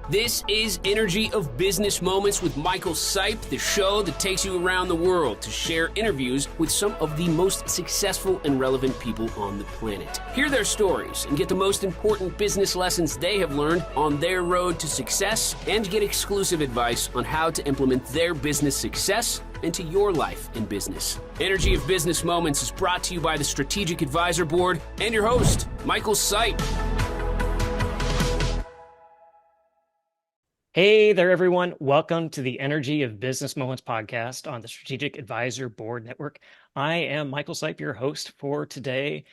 This is Energy of Business Moments with Michael Sipe, the show that takes you around the world to share interviews with some of the most successful and relevant people on the planet. Hear their stories and get the most important business lessons they have learned on their road to success, and get exclusive advice on how to implement their business success into your life and business. Energy of Business Moments is brought to you by the Strategic Advisor Board and your host, Michael Sipe. Hey there, everyone. Welcome to the Energy of Business Moments podcast on the Strategic Advisor Board Network. I am Michael Sipe, your host for today.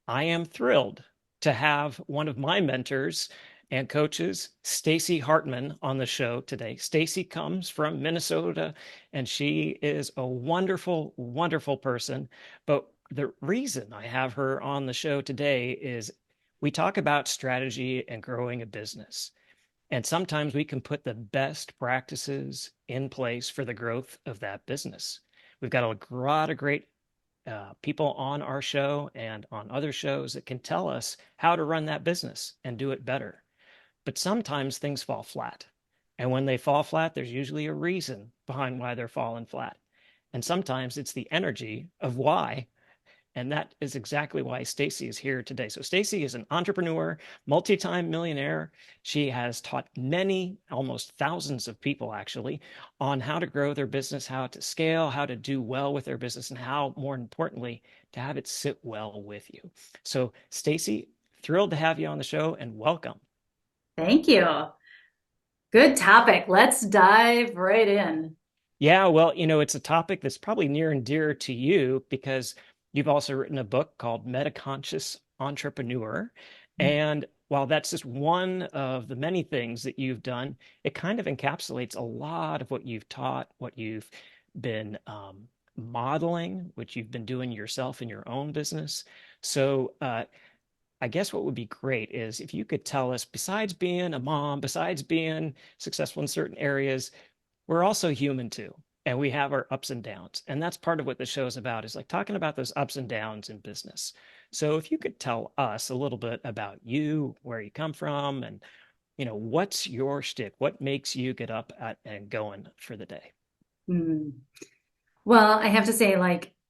I am thrilled to have one of my mentors and coaches, Stacy Hartmann, on the show today. Stacy comes from Minnesota, and she is a wonderful, wonderful person. But the reason I have her on the show today is we talk about strategy and growing a business. And sometimes we can put the best practices in place for the growth of that business. We've got a lot of great people on our show and on other shows that can tell us how to run that business and do it better. But sometimes things fall flat. And when they fall flat, there's usually a reason behind why they're falling flat. And sometimes it's the energy of why. And that is exactly why Stacy is here today. So Stacy is an entrepreneur, multi-time millionaire. She has taught many, almost thousands of people actually, on how to grow their business, how to scale, how to do well with their business, and how, more importantly, to have it sit well with you. So Stacy, thrilled to have you on the show, and welcome. Thank you. Good topic. Let's dive right in. Yeah, well, it's a topic that's probably near and dear to you because you've also written a book called Metaconscious Entrepreneur. And while that's just one of the many things that you've done, it kind of encapsulates a lot of what you've taught, what you've been modeling, what you've been doing yourself in your own business. So I guess what would be great is if you could tell us, besides being a mom, besides being successful in certain areas, we're also human too. And we have our ups and downs. And that's part of what the show is about, is like talking about those ups and downs in business. So if you could tell us a little bit about you, where you come from, and what's your shtick? What makes you get up and going for the day? Well, I have to say,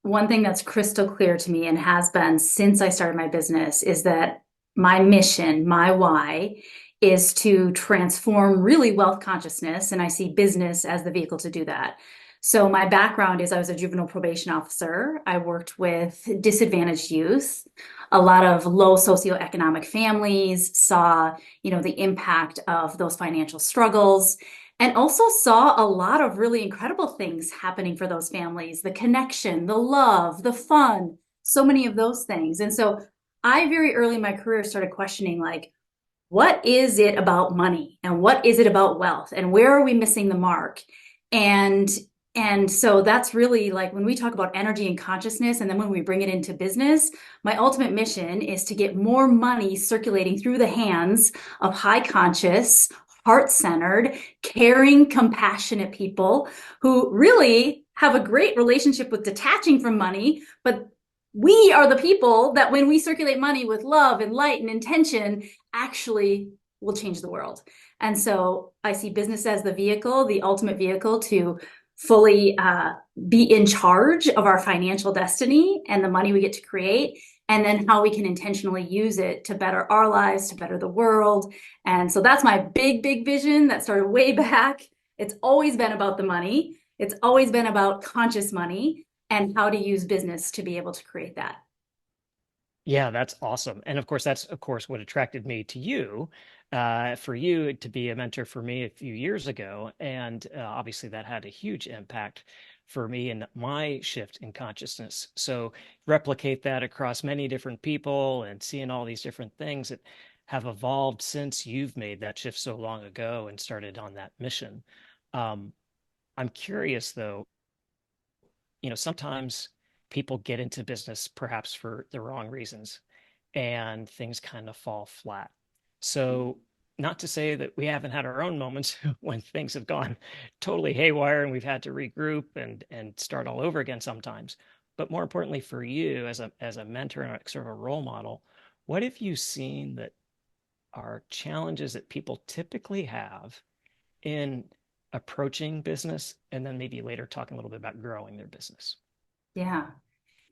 one thing that's crystal clear to me and has been since I started my business is that my mission, my why, is to transform really wealth consciousness. And I see business as the vehicle to do that. So my background is I was a juvenile probation officer. I worked with disadvantaged youth, a lot of low socioeconomic families, saw, the impact of those financial struggles, and also saw a lot of really incredible things happening for those families, the connection, the love, the fun, so many of those things. And so I very early in my career started questioning, what is it about money and what is it about wealth and where are we missing the mark? And so that's really when we talk about energy and consciousness, and then when we bring it into business, my ultimate mission is to get more money circulating through the hands of high conscious, heart-centered, caring, compassionate people who really have a great relationship with detaching from money, but we are the people that when we circulate money with love and light and intention, actually will change the world. And so I see business as the vehicle, the ultimate vehicle to fully be in charge of our financial destiny and the money we get to create, and then how we can intentionally use it to better our lives, to better the world. And so that's my big, big vision that started way back. It's always been about the money. It's always been about conscious money and how to use business to be able to create that. Yeah, that's awesome. And that's what attracted me to you, for you to be a mentor for me a few years ago. And obviously that had a huge impact for me and my shift in consciousness. So replicate that across many different people and seeing all these different things that have evolved since you've made that shift so long ago and started on that mission. I'm curious though, sometimes people get into business perhaps for the wrong reasons and things kind of fall flat. So, not to say that we haven't had our own moments when things have gone totally haywire and we've had to regroup and start all over again sometimes. But more importantly for you as a mentor and sort of a role model, what have you seen that are challenges that people typically have in approaching business, and then maybe later talking a little bit about growing their business? Yeah.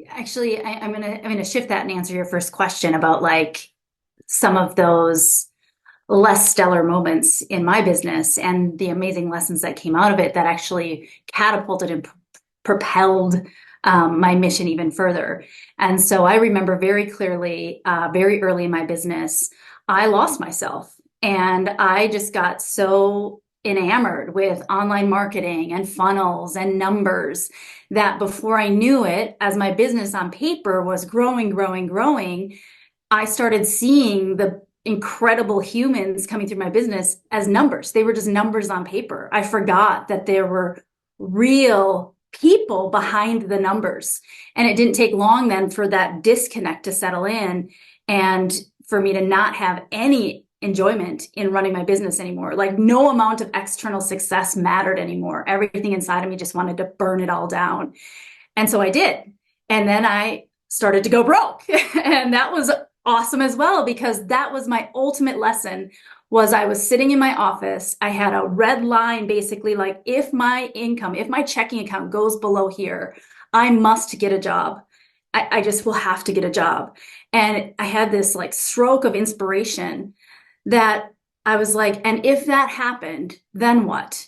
Actually, I'm gonna shift that and answer your first question about like some of those less stellar moments in my business and the amazing lessons that came out of it that actually catapulted and propelled my mission even further. And so I remember very clearly, very early in my business, I lost myself and I just got so enamored with online marketing and funnels and numbers that before I knew it, as my business on paper was growing, I started seeing the incredible humans coming through my business as numbers. They were just numbers on paper. I forgot that there were real people behind the numbers. And it didn't take long then for that disconnect to settle in and for me to not have any enjoyment in running my business anymore. Like no amount of external success mattered anymore. Everything inside of me just wanted to burn it all down. And so I did. And then I started to go broke. And that was awesome as well, because that was my ultimate lesson. Was I was sitting in my office, I had a red line, basically like if my checking account goes below here, I must get a job. I just will have to get a job. And I had this like stroke of inspiration that I was like, and if that happened, then what?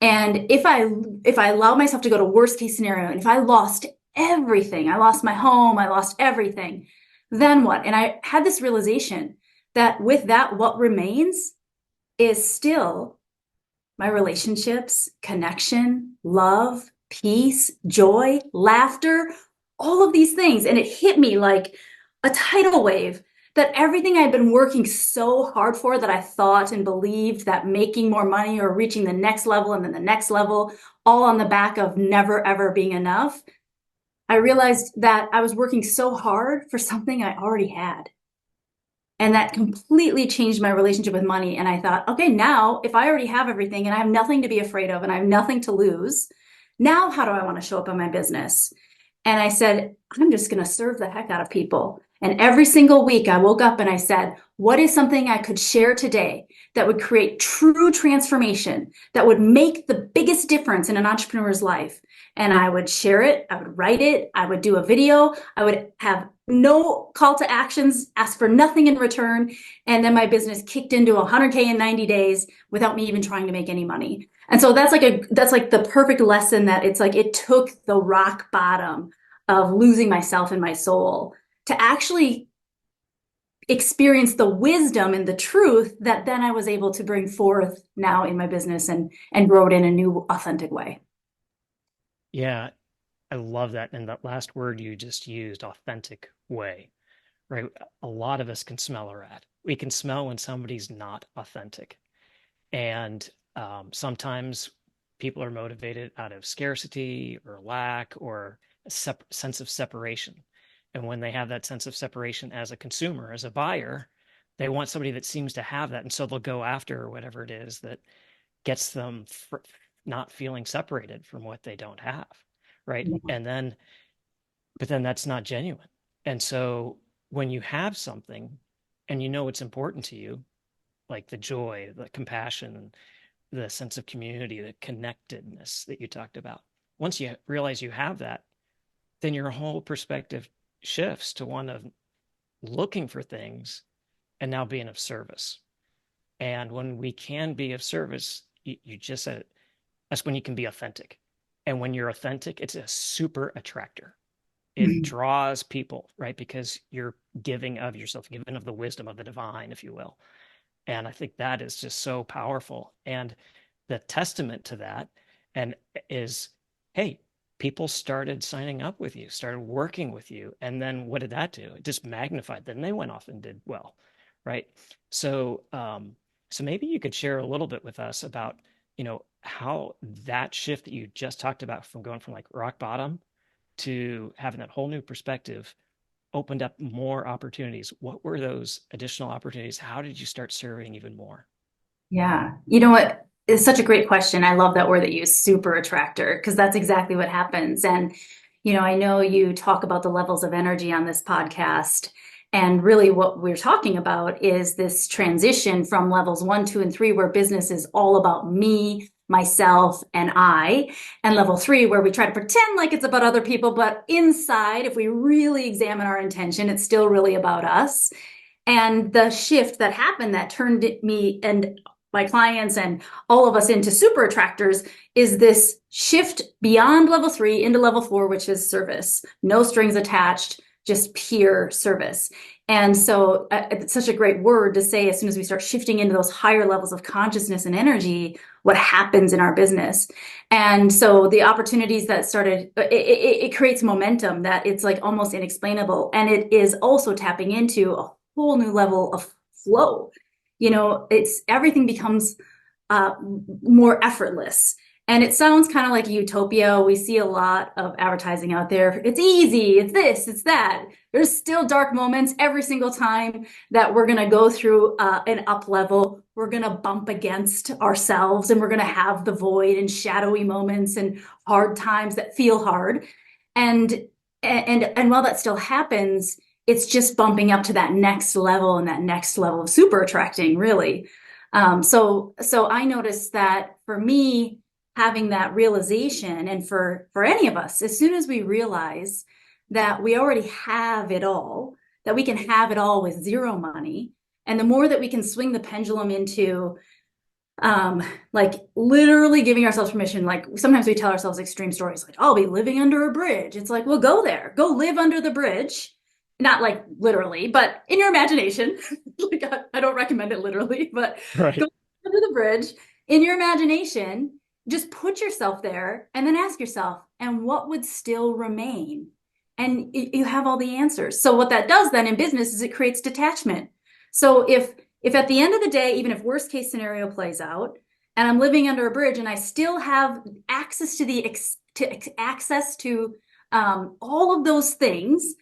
And if I allowed myself to go to worst case scenario, and if I lost everything, I lost my home, I lost everything, then what? And I had this realization that with that, what remains is still my relationships, connection, love, peace, joy, laughter, all of these things. And it hit me like a tidal wave that everything I'd been working so hard for, that I thought and believed that making more money or reaching the next level and then the next level, all on the back of never ever being enough, I realized that I was working so hard for something I already had. And that completely changed my relationship with money. And I thought, okay, now if I already have everything and I have nothing to be afraid of and I have nothing to lose, now how do I want to show up in my business? And I said, I'm just going to serve the heck out of people. And every single week I woke up and I said, what is something I could share today that would create true transformation, that would make the biggest difference in an entrepreneur's life? And I would share it, I would write it, I would do a video, I would have no call to actions, ask for nothing in return. And then my business kicked into 100K in 90 days without me even trying to make any money. And so that's like the perfect lesson, that it's like it took the rock bottom of losing myself and my soul to actually experience the wisdom and the truth that then I was able to bring forth now in my business and grow it in a new, authentic way. Yeah, I love that. And that last word you just used, authentic way, right? A lot of us can smell a rat. We can smell when somebody's not authentic. And sometimes people are motivated out of scarcity or lack or a sense of separation. And when they have that sense of separation as a consumer, as a buyer, they want somebody that seems to have that. And so they'll go after whatever it is that gets them not feeling separated from what they don't have. Right. Yeah. But then that's not genuine. And so when you have something and you know it's important to you, like the joy, the compassion, the sense of community, the connectedness that you talked about, once you realize you have that, then your whole perspective shifts to one of looking for things and now being of service. And when we can be of service, you just said it, that's when you can be authentic. And when you're authentic, it's a super-attractor. It draws people, right? Because you're giving of yourself, giving of the wisdom of the divine, if you will. And I think that is just so powerful. And the testament to that and is, hey, people started signing up with you, started working with you. And then what did that do? It just magnified. Then they went off and did well, right? So, so maybe you could share a little bit with us about, how that shift that you just talked about from going from like rock bottom to having that whole new perspective opened up more opportunities. What were those additional opportunities? How did you start serving even more? Yeah. You know what? It's such a great question. I love that word that you use, super attractor, because that's exactly what happens. And, I know you talk about the levels of energy on this podcast. And really what we're talking about is this transition from levels 1, 2, and 3, where business is all about me, myself, and I, and level 3, where we try to pretend like it's about other people, but inside, if we really examine our intention, it's still really about us. And the shift that happened that turned me and my clients and all of us into super attractors is this shift beyond level 3 into level 4, which is service. No strings attached, just pure service. And so it's such a great word to say as soon as we start shifting into those higher levels of consciousness and energy, what happens in our business. And so the opportunities that started, it creates momentum that it's like almost inexplainable. And it is also tapping into a whole new level of flow. It's everything becomes more effortless. And it sounds kind of like a utopia. We see a lot of advertising out there. It's easy, it's this, it's that. There's still dark moments every single time that we're going to go through an up level. We're going to bump against ourselves, and we're going to have the void and shadowy moments and hard times that feel hard. And while that still happens, it's just bumping up to that next level and that next level of super attracting, really. So I noticed that for me, having that realization, and for any of us, as soon as we realize that we already have it all, that we can have it all with zero money, and the more that we can swing the pendulum into like literally giving ourselves permission, like sometimes we tell ourselves extreme stories like, I'll be living under a bridge. It's like, well, go there, go live under the bridge. Not like literally, but in your imagination. Like, I don't recommend it literally, but Right. go under the bridge in your imagination. Just put yourself there and then ask yourself, and what would still remain? And you have all the answers. So what that does then in business is it creates detachment. So if at the end of the day, even if worst case scenario plays out, and I'm living under a bridge and I still have access to all of those things,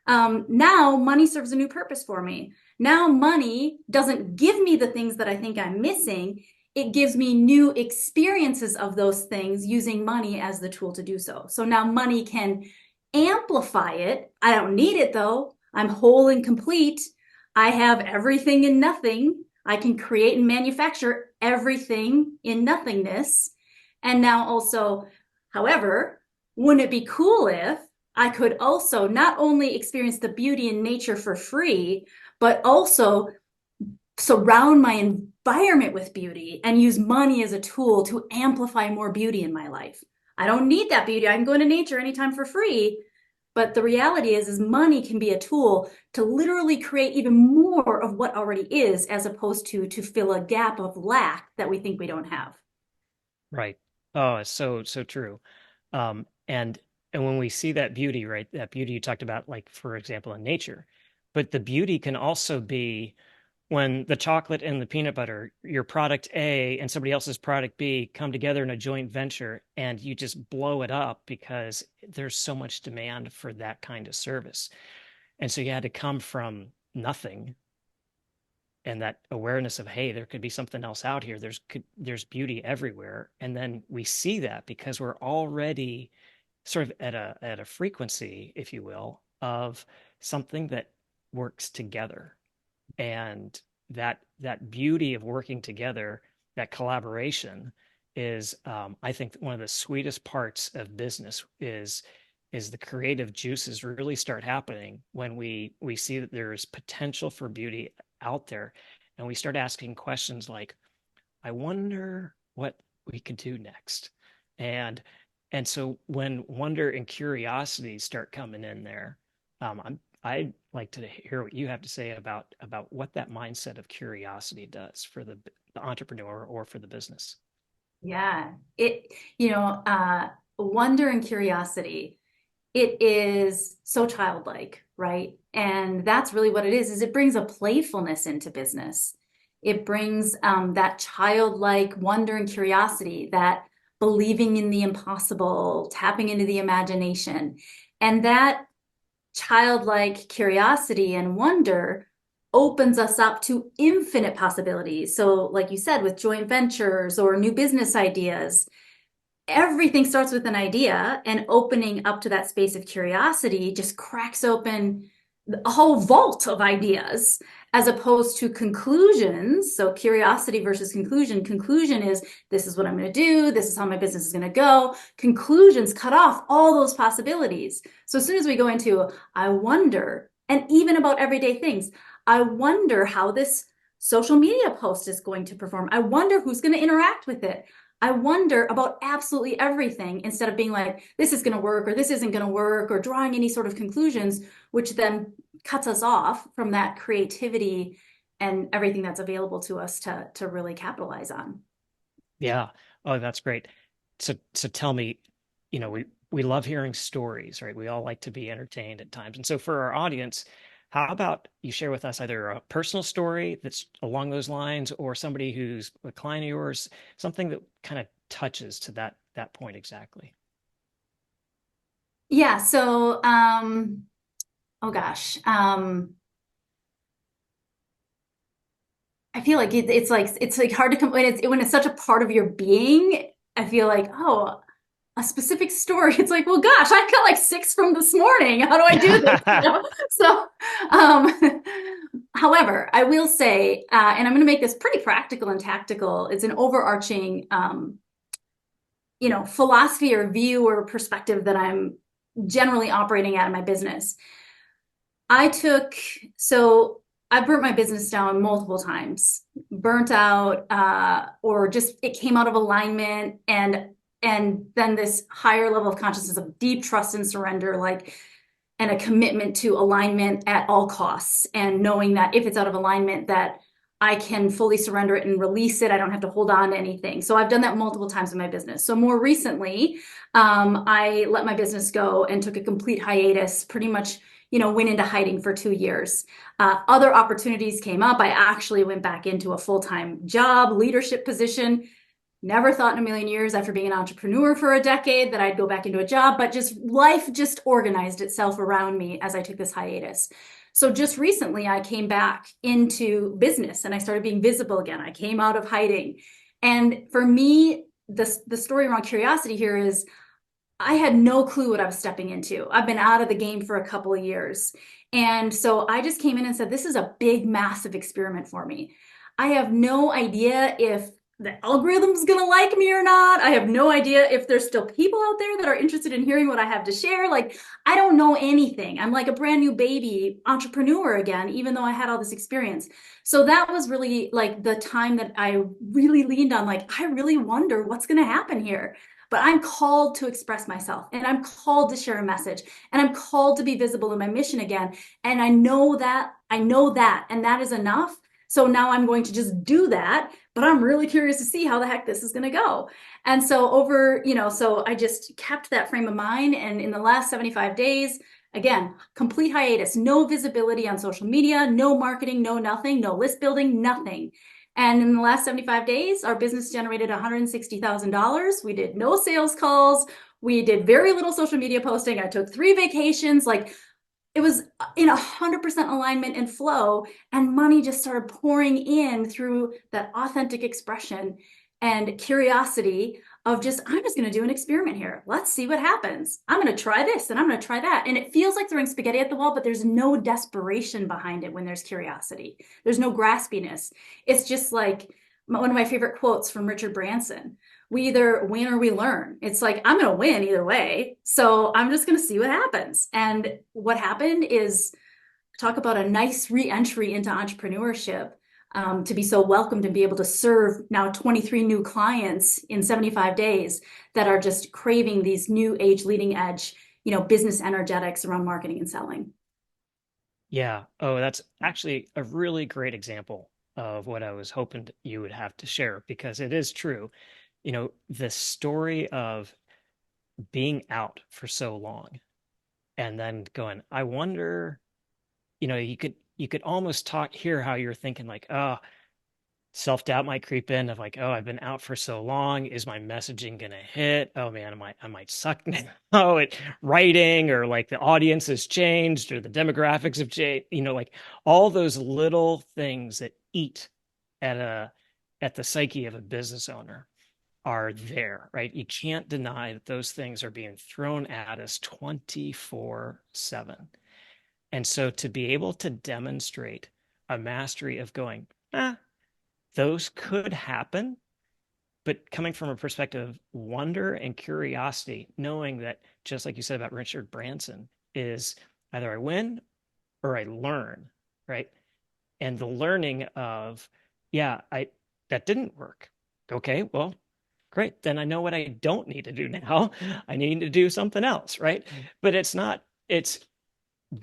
now money serves a new purpose for me. Now money doesn't give me the things that I think I'm missing. It gives me new experiences of those things using money as the tool to do so. So now money can amplify it. I don't need it though. I'm whole and complete. I have everything in nothing. I can create and manufacture everything in nothingness. And now also, however, wouldn't it be cool if I could also not only experience the beauty in nature for free, but also surround my environment with beauty and use money as a tool to amplify more beauty in my life? I don't need that beauty. I can go into nature anytime for free. But the reality is money can be a tool to literally create even more of what already is, as opposed to fill a gap of lack that we think we don't have. Right. Oh, it's so true. And when we see that beauty, right, that beauty you talked about, like for example, in nature, but the beauty can also be when the chocolate and the peanut butter, your product A and somebody else's product B come together in a joint venture, and you just blow it up because there's so much demand for that kind of service. And so you had to come from nothing, and that awareness of, hey, there could be something else out here. There's beauty everywhere. And then we see that because we're already sort of at a frequency, if you will, of something that works together. And that beauty of working together, that collaboration is, I think, one of the sweetest parts of business is the creative juices really start happening when we see that there's potential for beauty out there, and we start asking questions like, I wonder what we could do next. And so when wonder and curiosity start coming in there, I'd like to hear what you have to say about what that mindset of curiosity does for the entrepreneur or for the business. Yeah, wonder and curiosity, it is so childlike, right? And that's really what it is it brings a playfulness into business. It brings that childlike wonder and curiosity, that believing in the impossible, tapping into the imagination. And that childlike curiosity and wonder opens us up to infinite possibilities. So like you said, with joint ventures or new business ideas, everything starts with an idea, and opening up to that space of curiosity just cracks open a whole vault of ideas as opposed to conclusions. So curiosity versus conclusion. Conclusion is this is what I'm going to do. This is how my business is going to go. Conclusions cut off all those possibilities. So as soon as we go into, I wonder, and even about everyday things, I wonder how this social media post is going to perform. I wonder who's going to interact with it. I wonder about absolutely everything instead of being like, this is going to work or this isn't going to work or drawing any sort of conclusions, which then cuts us off from that creativity and everything that's available to us to really capitalize on. Yeah. Oh, that's great. So tell me, we love hearing stories, right? We all like to be entertained at times. And so for our audience, how about you share with us either a personal story that's along those lines or somebody who's a client of yours, something that kind of touches to that point exactly. Yeah. So, oh gosh. I feel like it's like hard to come when it's such a part of your being. I feel like, oh, a specific story. It's like, well, gosh, I've got like six from this morning. How do I do this? So, um, however, I will say, and I'm going to make this pretty practical and tactical. It's an overarching, philosophy or view or perspective that I'm generally operating at in my business. I took, so I burnt my business down multiple times, burnt out, or just it came out of alignment, and then this higher level of consciousness of deep trust and surrender, like, and a commitment to alignment at all costs, and knowing that if it's out of alignment, that I can fully surrender it and release it. I don't have to hold on to anything. So I've done that multiple times in my business. So more recently, I let my business go and took a complete hiatus, pretty much, went into hiding for 2 years. Other opportunities came up. I actually went back into a full-time job, leadership position. Never thought in a million years after being an entrepreneur for a decade that I'd go back into a job, but just life just organized itself around me as I took this hiatus. So just recently I came back into business and I started being visible again. I came out of hiding. And for me, the story around curiosity here is I had no clue what I was stepping into. I've been out of the game for a couple of years. And so I just came in and said, this is a big, massive experiment for me. I have no idea if the algorithm's going to like me or not. I have no idea if there's still people out there that are interested in hearing what I have to share. Like, I don't know anything. I'm like a brand new baby entrepreneur again, even though I had all this experience. So that was really like the time that I really leaned on, like, I really wonder what's going to happen here. But I'm called to express myself and I'm called to share a message and I'm called to be visible in my mission again. And I know that, and that is enough. So now I'm going to just do that, but I'm really curious to see how the heck this is going to go. And so so I just kept that frame of mind. And in the last 75 days, again, complete hiatus, no visibility on social media, no marketing, no nothing, no list building, nothing. And in the last 75 days, our business generated $160,000. We did no sales calls. We did very little social media posting. I took 3 vacations. Like, it was in 100% alignment and flow, and money just started pouring in through that authentic expression and curiosity of just, I'm just going to do an experiment here. Let's see what happens. I'm going to try this and I'm going to try that. And it feels like throwing spaghetti at the wall, but there's no desperation behind it when there's curiosity. There's no graspiness. It's just like one of my favorite quotes from Richard Branson. We either win or we learn. It's like, I'm going to win either way. So I'm just going to see what happens. And what happened is, talk about a nice re-entry into entrepreneurship, to be so welcomed and be able to serve now 23 new clients in 75 days that are just craving these new age leading edge, business energetics around marketing and selling. Yeah. Oh, that's actually a really great example of what I was hoping you would have to share because it is true. The story of being out for so long and then going, I wonder, you could almost hear how you're thinking like, oh, self-doubt might creep in of like, oh, I've been out for so long. Is my messaging gonna hit? Oh man, I might suck now. Oh, writing or like the audience has changed or the demographics have changed, like all those little things that eat at the psyche of a business owner are there, right? You can't deny that those things are being thrown at us 24/7. And so to be able to demonstrate a mastery of going, those could happen, but coming from a perspective of wonder and curiosity, knowing that, just like you said about Richard Branson, is either I win or I learn, right? And the learning of, that didn't work. Okay, well, great. Then I know what I don't need to do now. I need to do something else, right? But it's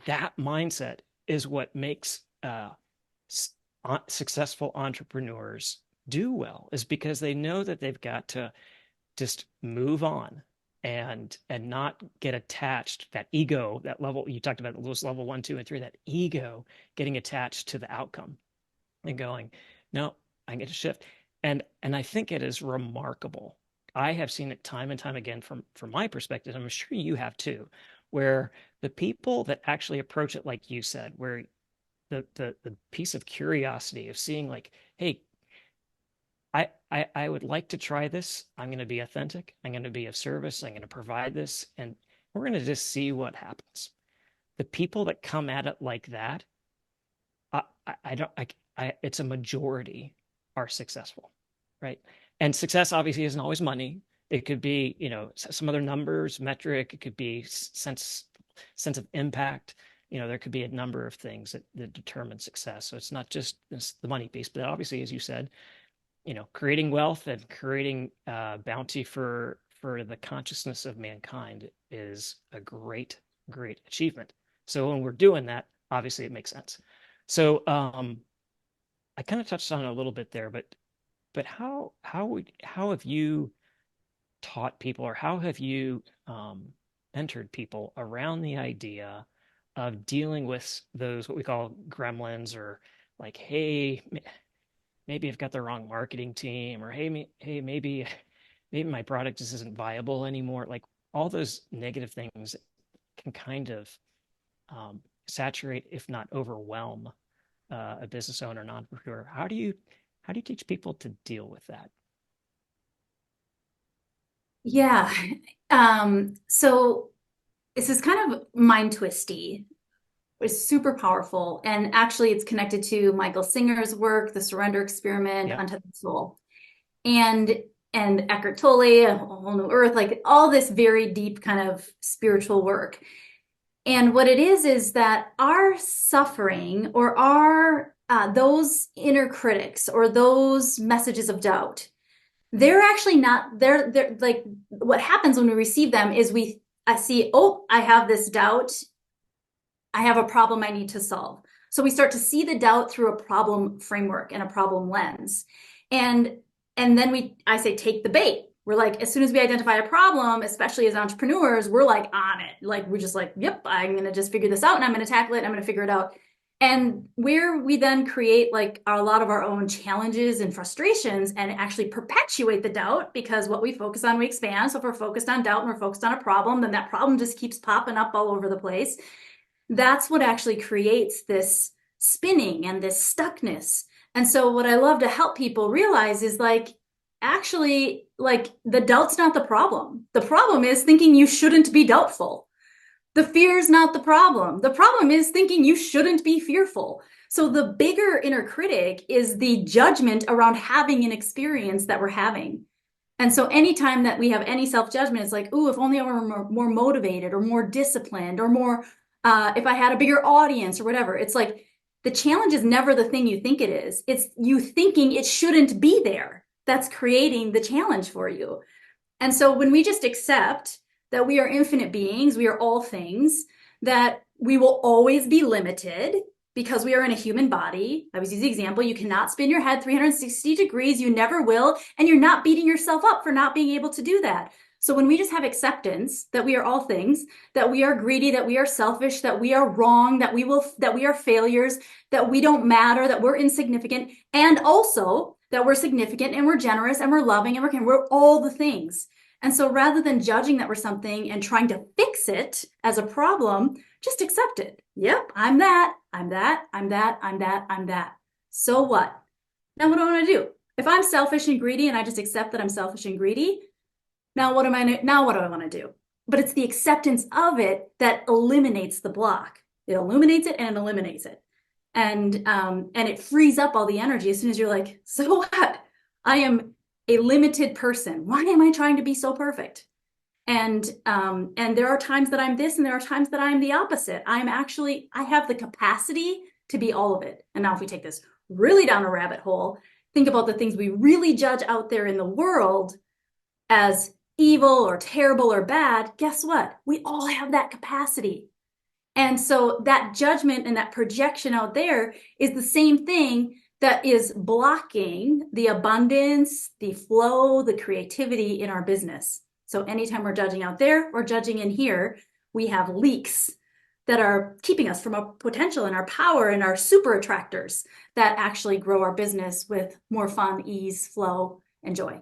that mindset is what makes successful entrepreneurs do well, is because they know that they've got to just move on and not get attached. That ego, that level you talked about, those level 1, 2, and 3, that ego getting attached to the outcome and going, no, I get to shift. And I think it is remarkable. I have seen it time and time again from my perspective. I'm sure you have too, where the people that actually approach it like you said, where the piece of curiosity of seeing like, hey, I would like to try this. I'm going to be authentic. I'm going to be of service. I'm going to provide this, and we're going to just see what happens. The people that come at it like that, it's a majority are successful, right? And success obviously isn't always money. It could be, some other numbers, metric. It could be sense of impact. There could be a number of things that determine success. So it's not just the money piece, but obviously, as you said, creating wealth and creating bounty for the consciousness of mankind is a great, great achievement. So when we're doing that, obviously it makes sense. So I kind of touched on it a little bit there, but how have you taught people, or how have you mentored people around the idea of dealing with those, what we call gremlins, or like, hey, maybe I've got the wrong marketing team, or maybe my product just isn't viable anymore. Like all those negative things can kind of saturate, if not overwhelm, a business owner, an entrepreneur. How do you teach people to deal with that? Yeah. So this is kind of mind twisty. It's super powerful. And actually it's connected to Michael Singer's work, The Surrender Experiment, Yeah. Untethered Soul. And Eckhart Tolle, A Whole New Earth, like all this very deep kind of spiritual work. And what it is that our suffering, or our those inner critics, or those messages of doubt, they're actually not, they're like, what happens when we receive them is I see, oh, I have this doubt. I have a problem I need to solve. So we start to see the doubt through a problem framework and a problem lens. And then I say, take the bait. We're like, as soon as we identify a problem, especially as entrepreneurs, we're like on it. Like, we're just like, yep, I'm going to just figure this out, and I'm going to tackle it. And I'm going to figure it out. And where we then create like a lot of our own challenges and frustrations, and actually perpetuate the doubt, because what we focus on, we expand. So if we're focused on doubt and we're focused on a problem, then that problem just keeps popping up all over the place. That's what actually creates this spinning and this stuckness. And so what I love to help people realize is like, actually, like the doubt's not the problem. The problem is thinking you shouldn't be doubtful. The fear is not the problem. The problem is thinking you shouldn't be fearful. So the bigger inner critic is the judgment around having an experience that we're having. And so anytime that we have any self-judgment, it's like, ooh, if only I were more motivated, or more disciplined, or more, if I had a bigger audience, or whatever. It's like, the challenge is never the thing you think it is. It's you thinking it shouldn't be there. That's creating the challenge for you. And so when we just accept that we are infinite beings, we are all things, that we will always be limited because we are in a human body. I always use the example, you cannot spin your head 360 degrees, you never will, and you're not beating yourself up for not being able to do that. So when we just have acceptance that we are all things, that we are greedy, that we are selfish, that we are wrong, that we are failures, that we don't matter, that we're insignificant, and also that we're significant and we're generous and we're loving and we're all the things. And so rather than judging that we're something and trying to fix it as a problem, just accept it. Yep, I'm that, I'm that, I'm that, I'm that, I'm that. So what? Now what do I want to do? If I'm selfish and greedy and I just accept that I'm selfish and greedy, now what do I want to do? But it's the acceptance of it that eliminates the block. It illuminates it and it eliminates it. And it frees up all the energy as soon as you're like, so what? I am a limited person. Why am I trying to be so perfect? And there are times that I'm this, and there are times that I'm the opposite. I have the capacity to be all of it. And now if we take this really down a rabbit hole, think about the things we really judge out there in the world as evil or terrible or bad. Guess what? We all have that capacity. And so that judgment and that projection out there is the same thing that is blocking the abundance, the flow, the creativity in our business. So anytime we're judging out there or judging in here, we have leaks that are keeping us from our potential and our power and our super-attractors that actually grow our business with more fun, ease, flow, and joy.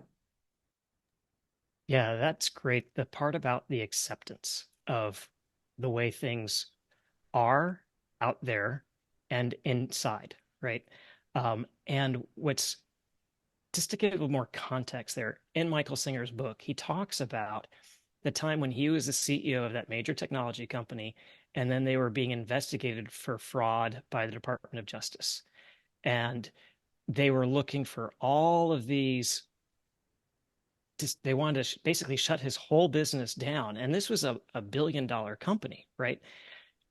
Yeah, that's great. The part about the acceptance of the way things are out there and inside, right? And what's just to give a little more context there, in Michael Singer's book, he talks about the time when he was the CEO of that major technology company, and then they were being investigated for fraud by the Department of Justice. And they were looking for all of these, just they wanted to basically shut his whole business down. And this was a $1 billion company, right?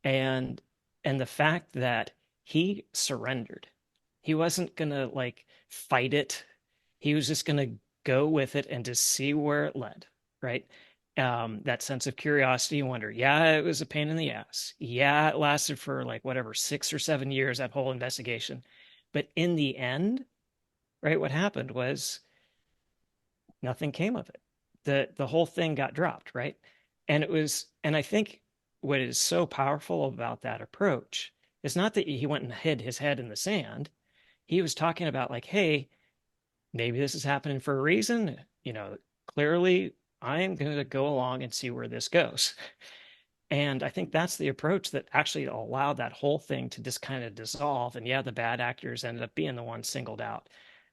And the fact that he surrendered, he wasn't gonna like fight it. He was just gonna go with it and just see where it led, right? That sense of curiosity and wonder. Yeah, it was a pain in the ass. Yeah, it lasted for like whatever 6 or 7 years, that whole investigation. But in the end, right, what happened was nothing came of it. The whole thing got dropped, right? And I think what is so powerful about that approach is not that he went and hid his head in the sand. He was talking about like, hey, maybe this is happening for a reason. Clearly I'm going to go along and see where this goes. And I think that's the approach that actually allowed that whole thing to just kind of dissolve. And yeah, the bad actors ended up being the ones singled out.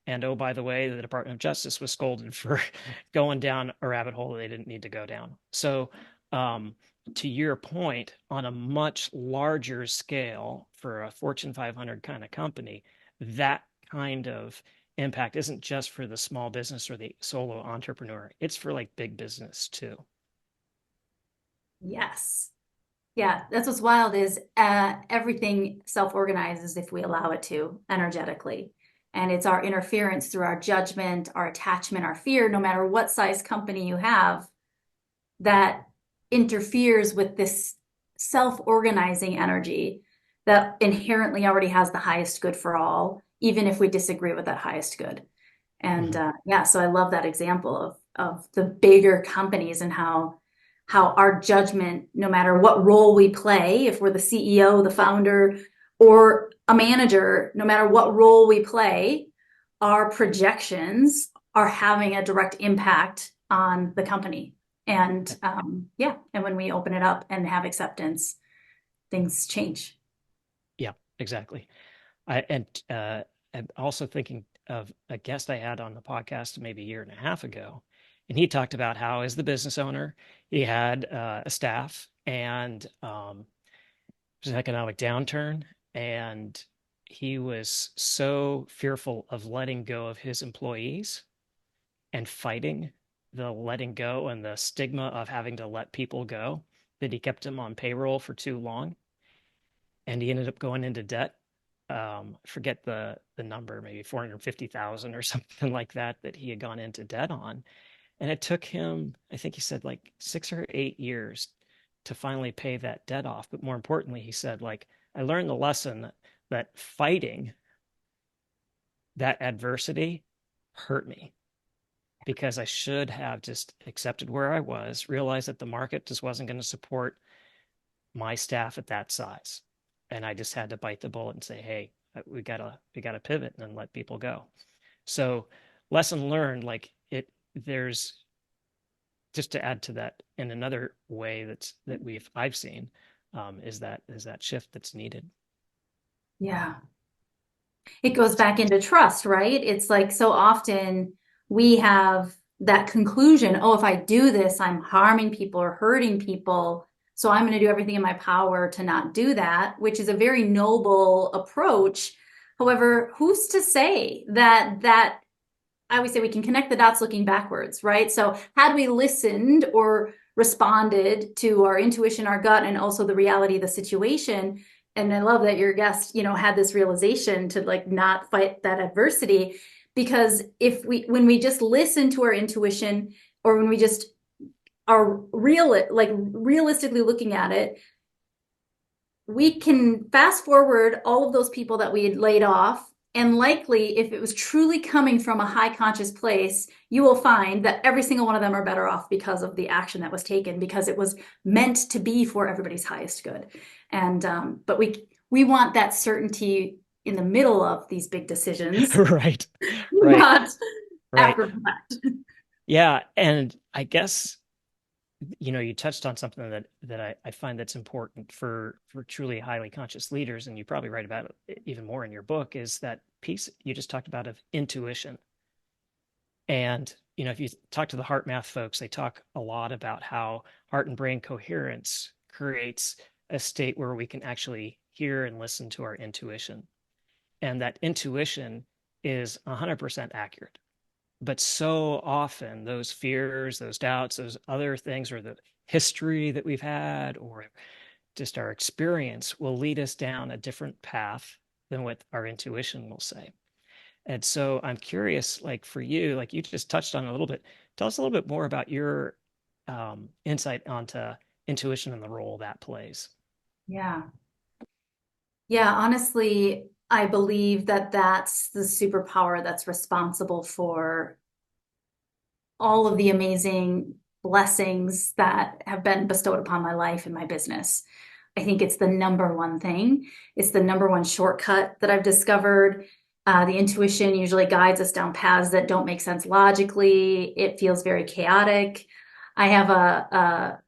And oh, by the way, the Department of Justice was scolded for going down a rabbit hole they didn't need to go down. So, to your point, on a much larger scale for a Fortune 500 kind of company, that kind of impact isn't just for the small business or the solo entrepreneur. It's for like big business too. Yes. Yeah, that's what's wild is everything self-organizes if we allow it to energetically. And it's our interference through our judgment, our attachment, our fear, no matter what size company you have, that interferes with this self-organizing energy that inherently already has the highest good for all, even if we disagree with that highest good. And yeah, so I love that example of the bigger companies and how our judgment, no matter what role we play, if we're the CEO, the founder, or a manager, no matter what role we play, our projections are having a direct impact on the company. And yeah, and when we open it up and have acceptance, things change. Yeah, exactly. I'm also thinking of a guest I had on the podcast maybe a year and a half ago. And he talked about how, as the business owner, he had a staff and there's an economic downturn. And he was so fearful of letting go of his employees and fighting the letting go and the stigma of having to let people go that he kept them on payroll for too long. And he ended up going into debt. Forget the number, maybe 450,000 or something like that he had gone into debt on. And it took him, I think he said like 6 or 8 years to finally pay that debt off. But more importantly, he said, like, I learned the lesson that fighting that adversity hurt me because I should have just accepted where I was, realized that the market just wasn't going to support my staff at that size. And I just had to bite the bullet and say, hey, we gotta pivot and then let people go. So lesson learned, like there's just to add to that in another way I've seen is that shift that's needed. Yeah. It goes back into trust, right? It's like so often we have that conclusion, oh, if I do this, I'm harming people or hurting people. So I'm going to do everything in my power to not do that, which is a very noble approach. However, who's to say that I always say we can connect the dots looking backwards, right? So had we listened or responded to our intuition, our gut, and also the reality of the situation, and I love that your guest, had this realization to like not fight that adversity, because when we just listen to our intuition, or when we just are realistically looking at it, we can fast forward all of those people that we had laid off. And likely, if it was truly coming from a high conscious place, you will find that every single one of them are better off because of the action that was taken, because it was meant to be for everybody's highest good. And but we want that certainty in the middle of these big decisions, Right. not Right. after the fact. Yeah. And I guess, you touched on something that I find that's important for truly highly conscious leaders, and you probably write about it even more in your book, is that piece you just talked about of intuition. And, if you talk to the heart math folks, they talk a lot about how heart and brain coherence creates a state where we can actually hear and listen to our intuition. And that intuition is 100% accurate. But so often those fears, those doubts, those other things, or the history that we've had, or just our experience, will lead us down a different path than what our intuition will say. And so I'm curious, like for you, like you just touched on a little bit, tell us a little bit more about your insight onto intuition and the role that plays. Yeah. Yeah, honestly, I believe that that's the superpower that's responsible for all of the amazing blessings that have been bestowed upon my life and my business. I think it's the number one thing. It's the number one shortcut that I've discovered. The intuition usually guides us down paths that don't make sense logically. It feels very chaotic. I have a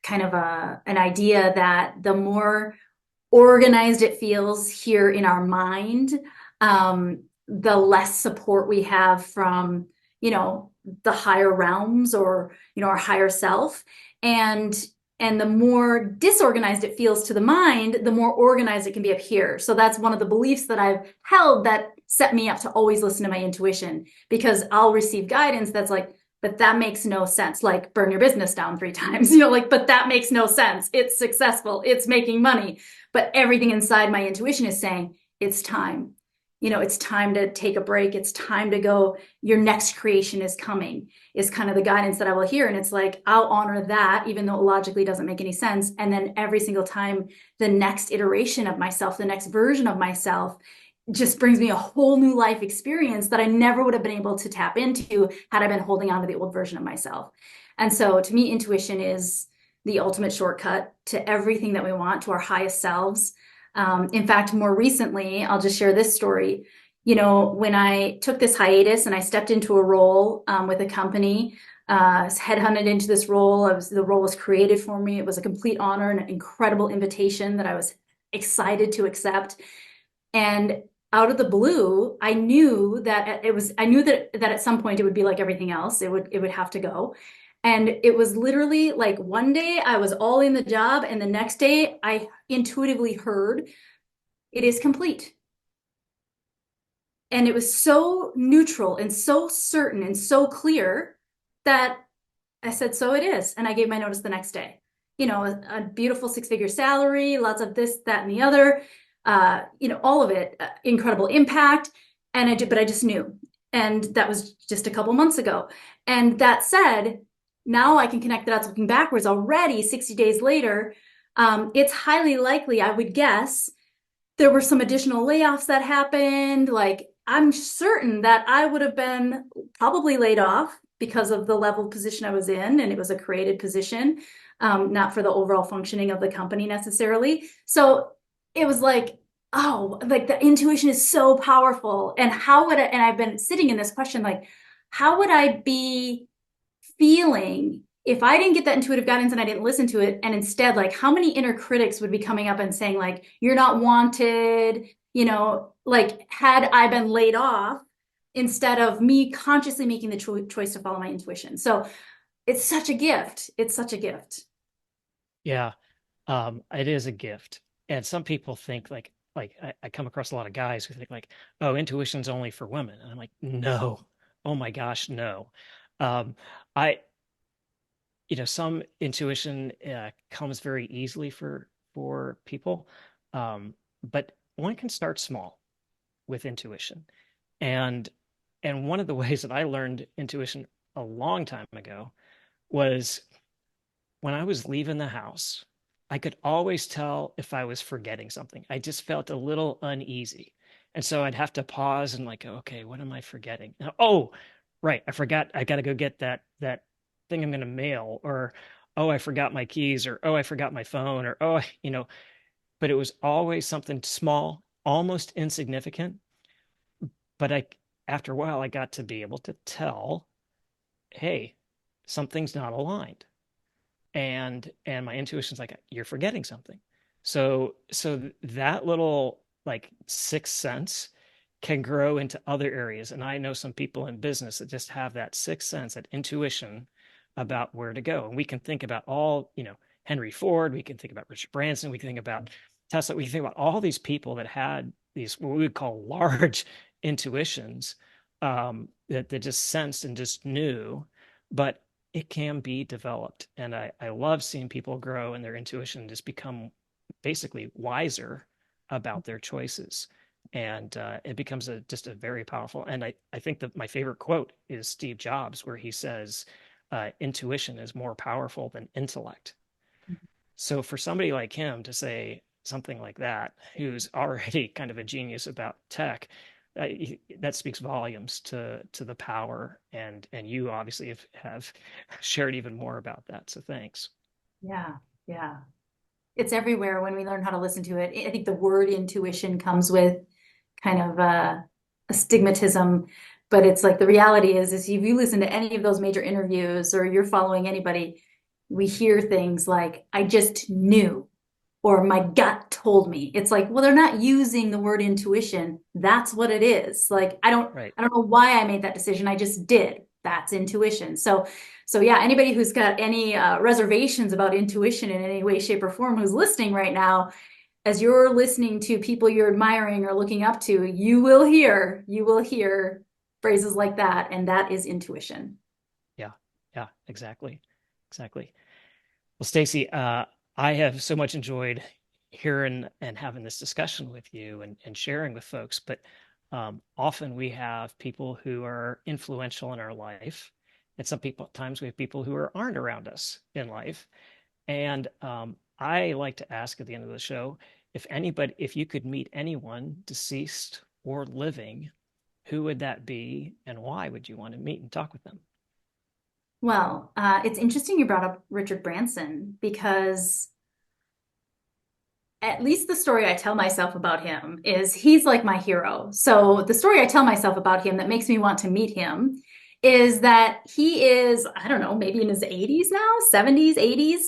kind of an idea that the more organized it feels here in our mind, the less support we have from, the higher realms, or, our higher self. And the more disorganized it feels to the mind, the more organized it can be up here. So that's one of the beliefs that I've held that set me up to always listen to my intuition, because I'll receive guidance that's like, but that makes no sense. Like, burn your business down 3 times, but that makes no sense. It's successful. It's making money. But everything inside my intuition is saying, it's time. It's time to take a break. It's time to go. Your next creation is coming, is kind of the guidance that I will hear. And it's like, I'll honor that, even though it logically doesn't make any sense. And then every single time, the next iteration of myself, the next version of myself, just brings me a whole new life experience that I never would have been able to tap into had I been holding on to the old version of myself. And so to me, intuition is the ultimate shortcut to everything that we want, to our highest selves. In fact, more recently, I'll just share this story. When I took this hiatus and I stepped into a role with a company, was headhunted into this role. The role was created for me. It was a complete honor and an incredible invitation that I was excited to accept. And out of the blue, I knew that at some point it would be like everything else. It would have to go. And it was literally like one day I was all in the job, and the next day I intuitively heard, it is complete. And it was so neutral and so certain and so clear that I said, so it is. And I gave my notice the next day. A beautiful 6-figure salary, lots of this, that, and the other, all of it, incredible impact. But I just knew. And that was just a couple months ago. And that said, now I can connect the dots looking backwards already 60 days later. It's highly likely, I would guess, there were some additional layoffs that happened. Like, I'm certain that I would have been probably laid off because of the level position I was in, and it was a created position, not for the overall functioning of the company necessarily. So it was like, oh, like the intuition is so powerful. And and I've been sitting in this question, like, how would I be feeling if I didn't get that intuitive guidance and I didn't listen to it? And instead, like, how many inner critics would be coming up and saying, like, you're not wanted, like, had I been laid off instead of me consciously making the choice to follow my intuition. So it's such a gift. It's such a gift. Yeah. It is a gift. And some people think I come across a lot of guys who think like, oh, intuition's only for women. And I'm like, no. Oh my gosh, no. Um, I, some intuition comes very easily for people. Um, but one can start small with intuition. And one of the ways that I learned intuition a long time ago was when I was leaving the house, I could always tell if I was forgetting something. I just felt a little uneasy. And so I'd have to pause and like, okay, what am I forgetting? Oh, right, I forgot I got to go get that thing I'm going to mail, or oh, I forgot my keys, or oh, I forgot my phone, or oh, but it was always something small, almost insignificant, but after a while I got to be able to tell, hey, something's not aligned, and my intuition's like, you're forgetting something. So that little like sixth sense can grow into other areas. And I know some people in business that just have that sixth sense, that intuition about where to go. And we can think about all, Henry Ford, we can think about Richard Branson, we can think about Tesla, we can think about all these people that had these what we would call large intuitions, that just sensed and just knew. But it can be developed. And I love seeing people grow in their intuition, just become basically wiser about their choices. And it becomes just a very powerful. And I think that my favorite quote is Steve Jobs, where he says, intuition is more powerful than intellect. So for somebody like him to say something like that, who's already kind of a genius about tech, that speaks volumes to the power. And you obviously have shared even more about that. So thanks. Yeah, yeah. It's everywhere when we learn how to listen to it. I think the word intuition comes with kind of a stigmatism, but it's like the reality is if you listen to any of those major interviews or you're following anybody, we hear things like, I just knew, or my gut told me. It's like, well, they're not using the word intuition. That's what it is. Like, Right. I don't know why I made that decision. I just did. That's intuition. So yeah, anybody who's got any reservations about intuition in any way, shape, or form who's listening right now, as you're listening to people you're admiring or looking up to, you will hear phrases like that, and that is intuition. Yeah. Yeah, exactly. Exactly. Well, Stacy, I have so much enjoyed hearing and having this discussion with you and sharing with folks. But often we have people who are influential in our life, and some people times we have people who aren't around us in life. And I like to ask at the end of the show, if you could meet anyone, deceased or living, who would that be, and why would you want to meet and talk with them? Well, it's interesting you brought up Richard Branson because at least the story I tell myself about him is he's like my hero. So the story I tell myself about him that makes me want to meet him is that he is, I don't know, maybe in his 80s now, 70s, 80s,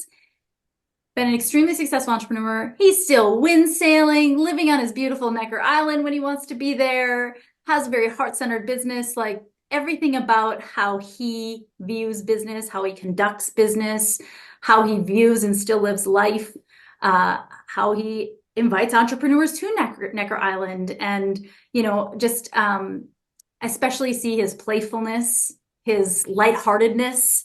been an extremely successful entrepreneur. He's still wind sailing, living on his beautiful Necker Island when he wants to be there, has a very heart-centered business, like everything about how he views business, how he conducts business, how he views and still lives life, how he invites entrepreneurs to Necker Island, and just especially see his playfulness, his lightheartedness.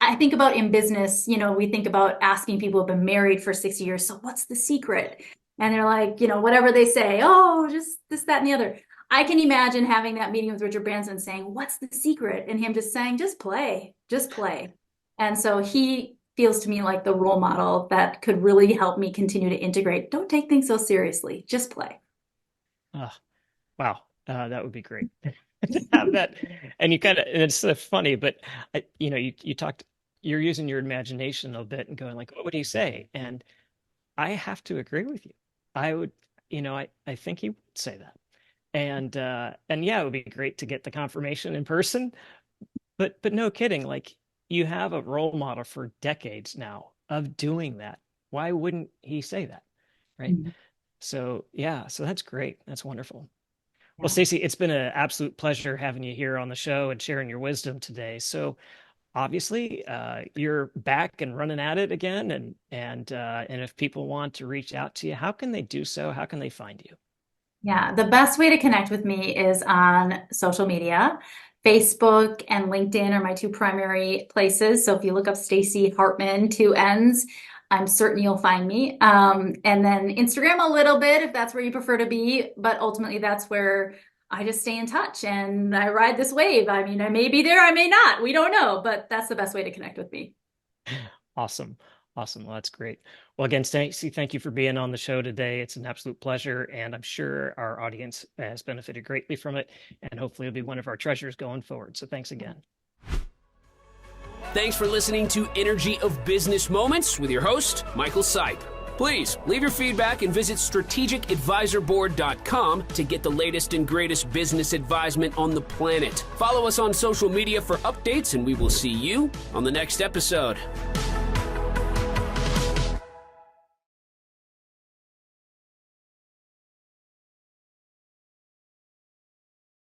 I think about in business, we think about asking people who've been married for 6 years, so what's the secret? And they're like, whatever they say, oh, just this, that, and the other. I can imagine having that meeting with Richard Branson saying, what's the secret? And him just saying, just play, just play. And so he feels to me like the role model that could really help me continue to integrate. Don't take things so seriously, just play. Oh, wow. That would be great to have that. And it's funny, but you talked, you're using your imagination a bit and going like, what would he say? And I have to agree with you. I would, I think he would say that. And yeah, it would be great to get the confirmation in person, but no kidding. Like, you have a role model for decades now of doing that. Why wouldn't he say that? Right. Mhm. So yeah, so that's great. That's wonderful. Well, Yeah. Stacey, it's been an absolute pleasure having you here on the show and sharing your wisdom today. So obviously, you're back and running at it again. And if people want to reach out to you, how can they do so? How can they find you? Yeah, the best way to connect with me is on social media. Facebook and LinkedIn are my two primary places. So if you look up Stacy Hartmann, two N's, I'm certain you'll find me. And then Instagram a little bit if that's where you prefer to be. But ultimately, that's where I just stay in touch and I ride this wave. I mean, I may be there, I may not. We don't know, but that's the best way to connect with me. Awesome. Awesome. Well, that's great. Well, again, Stacy, thank you for being on the show today. It's an absolute pleasure, and I'm sure our audience has benefited greatly from it, and hopefully it'll be one of our treasures going forward. So thanks again. Thanks for listening to Energy of Business Moments with your host, Michael Sipe. Please leave your feedback and visit strategicadvisorboard.com to get the latest and greatest business advisement on the planet. Follow us on social media for updates, and we will see you on the next episode.